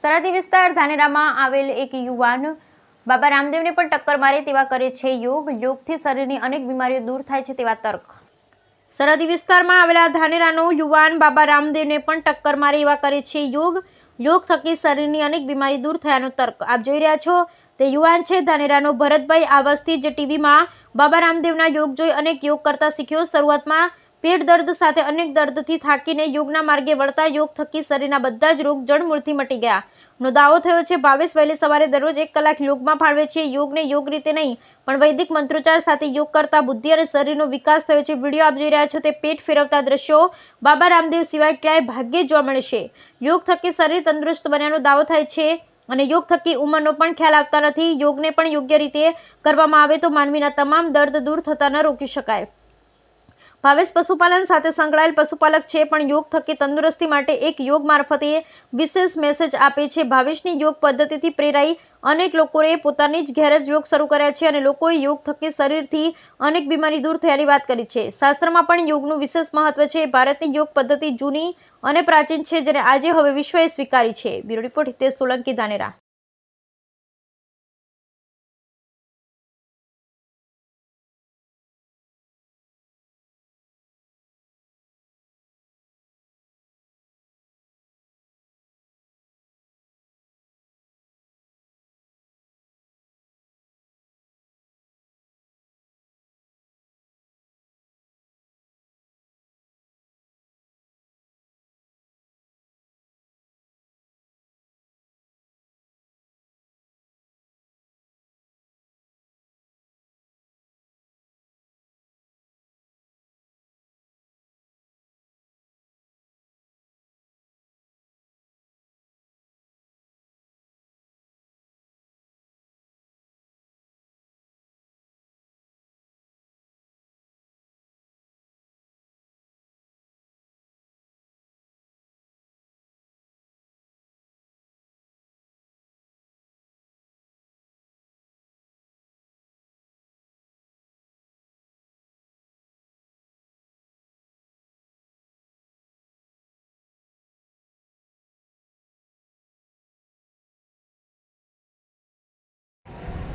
સરહદી વિસ્તાર ધાનેરામાં આવેલ એક યુવાન બાબા રામદેવને પણ ટક્કર મારે તેવા કરે છે યોગ. યોગથી શરીરની અનેક બીમારીઓ દૂર થાય છે તેવા તર્ક. સરહદી વિસ્તારમાં આવેલા ધાનેરાનો યુવાન બાબા રામદેવને પણ ટક્કર મારે એવા કરે છે યોગ. યોગ થકી શરીરની અનેક બીમારી દૂર થયાનો તર્ક. આપ જોઈ રહ્યા છો તે યુવાન છે ધાનેરાનો ભરતભાઈ આવસ્થી, જે ટીવીમાં બાબા રામદેવના યોગ જોઈ અનેક યોગ કરતા શીખ્યો. શરૂઆતમાં પેટ દર્દ સાથે અનેક દર્દથી થાકીને યોગના માર્ગે વળતા યોગ થકી શરીરના બધા જ રોગ જડમૂળથી મટી ગયા નો દાવો થયો છે. ભાવેશ વહેલી સવારે દરરોજ 1 કલાક યોગમાં ફાળવે છે. યોગને યોગ રીતે નહીં પણ વૈદિક મંત્રોચ્ચાર સાથે યોગ કરતા બુદ્ધિ અને શરીરનો વિકાસ થયો છે. વિડીયો આપ જોઈ રહ્યા છો તે પેટ ફેરવતા દ્રશ્યો બાબા રામદેવ સિવાય ક્યાંય ભાગ્યે જોવા મળશે. યોગ થકી શરીર તંદુરસ્ત બન્યાનો દાવો થાય છે અને યોગ થકી ઉંમરનો પણ ખ્યાલ આવતા નથી. યોગને પણ યોગ્ય રીતે કરવામાં આવે તો માનવીના તમામ દર્દ દૂર થતા ન રોકી શકાય. ભાવેશ પશુપાલન સાથે સંકળાયેલ પશુપાલક છે, પણ યોગ થકી તંદુરસ્તી માટે એક યોગ મારફતે વિશેષ મેસેજ આપે છે. ભાવેશની યોગ પદ્ધતિથી પ્રેરાઈ અનેક લોકોએ પોતાની જ ઘેર જ યોગ શરૂ કર્યા છે અને લોકોએ યોગ થકી શરીરથી અનેક બીમારી દૂર થયાની વાત કરી છે. શાસ્ત્રમાં પણ યોગનું વિશેષ મહત્વ છે. ભારતની યોગ પદ્ધતિ જૂની અને પ્રાચીન છે, જેને આજે હવે વિશ્વએ સ્વીકારી છે. Bureau report Hitesh Solanki, Dhanera.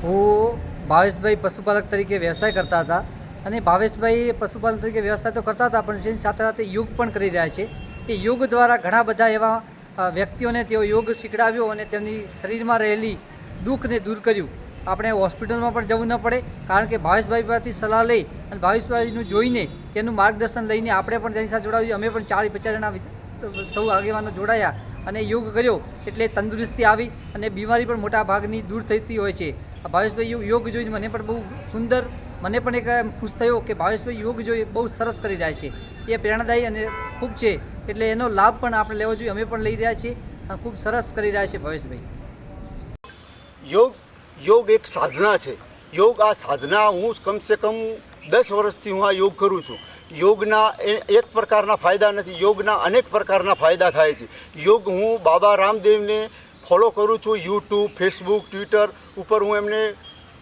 હું ભાવેશભાઈ પશુપાલક તરીકે વ્યવસાય કરતા હતા અને ભાવેશભાઈ પશુપાલક તરીકે વ્યવસાય તો કરતા હતા, પણ તેની સાથે સાથે યોગ પણ કરી રહ્યા છે. એ યોગ દ્વારા ઘણા બધા એવા વ્યક્તિઓને તેઓ યોગ શીખડાવ્યો અને તેમની શરીરમાં રહેલી દુઃખને દૂર કર્યું. આપણે હોસ્પિટલમાં પણ જવું ન પડે, કારણ કે ભાવેશભાઈ પાસેથી સલાહ લઈ અને ભાવેશભાઈનું જોઈને તેનું માર્ગદર્શન લઈને આપણે પણ તેની સાથે જોડાવ્યું. અમે પણ 40-50 જણા સૌ આગેવાનો જોડાયા અને યોગ કર્યો એટલે તંદુરસ્તી આવી અને બીમારી પણ મોટા ભાગની દૂર થતી હોય છે. ભાવેશભાઈ યોગ જોઈને મને પણ બહુ સુંદર, મને પણ એક ખુશ થયો કે ભાવેશભાઈ યોગ જોઈ બહુ સરસ કરી રહ્યા છે. એ પ્રેરણાદાયી અને ખૂબ છે, એટલે એનો લાભ પણ આપણે લેવો જોઈએ. અમે પણ લઈ રહ્યા છીએ અને ખૂબ સરસ કરી રહ્યા છે ભાવેશભાઈ. યોગ એક સાધના છે. યોગ આ સાધના હું કમસે કમ 10 વર્ષથી હું આ યોગ કરું છું. યોગના એક પ્રકારના ફાયદા નથી, યોગના અનેક પ્રકારના ફાયદા થાય છે. યોગ હું બાબા રામદેવને ફોલો કરું છું. યુટ્યુબ, ફેસબુક, ટ્વિટર ઉપર હું એમને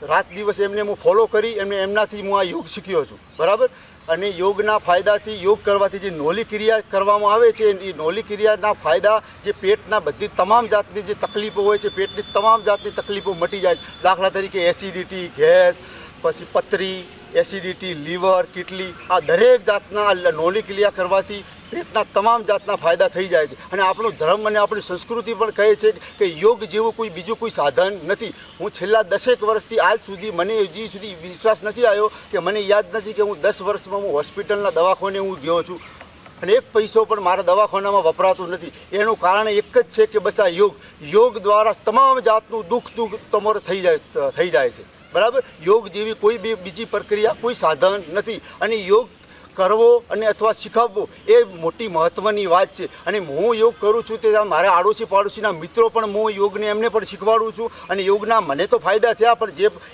રાત દિવસ એમને હું ફોલો કરી એમનાથી હું આ યોગ શીખ્યો છું, બરાબર. અને યોગના ફાયદાથી, યોગ કરવાથી જે નોલી ક્રિયા કરવામાં આવે છે એ નોલી ક્રિયાના ફાયદા જે પેટના બધી તમામ જાતની જે તકલીફો હોય છે, પેટની તમામ જાતની તકલીફો મટી જાય છે. દાખલા તરીકે એસિડિટી, ગેસ, પછી પથરી, એસિડિટી, લીવર, કિડની, આ દરેક જાતના નોલી ક્રિયા કરવાથી પેટના તમામ જાતના ફાયદા થઈ જાય છે. અને આપણો ધર્મ અને આપણી સંસ્કૃતિ પણ કહે છે કે યોગ જેવું કોઈ બીજું કોઈ સાધન નથી. હું છેલ્લા 10 વર્ષથી આજ સુધી મને હજી સુધી વિશ્વાસ નથી આવ્યો કે મને યાદ નથી કે હું 10 વર્ષમાં હું હોસ્પિટલના દવાખાને હું ગયો છું અને એક પૈસો પણ મારા દવાખાનામાં વપરાતું નથી. એનું કારણ એક જ છે કે બસ આ યોગ દ્વારા તમામ જાતનું દુઃખ તમારું થઈ જાય છે, બરાબર. યોગ જેવી કોઈ બીજી પ્રક્રિયા, કોઈ સાધન નથી. અને યોગ કરવો અને અથવા શીખવવો એ મોટી મહત્ત્વની વાત છે. અને હું યોગ કરું છું તે મારા આડોશી પાડોશીના મિત્રો પણ હું યોગને એમને પણ શીખવાડું છું. અને યોગના મને તો ફાયદા થયા, પણ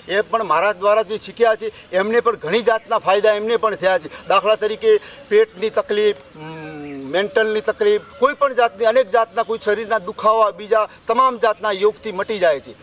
એ પણ મારા દ્વારા જે શીખ્યા છે એમને પણ ઘણી જાતના ફાયદા એમને પણ થયા છે. દાખલા તરીકે પેટની તકલીફ, મેન્ટલની તકલીફ, કોઈ પણ જાતની અનેક જાતના કોઈ શરીરના દુખાવા, બીજા તમામ જાતના યોગથી મટી જાય છે.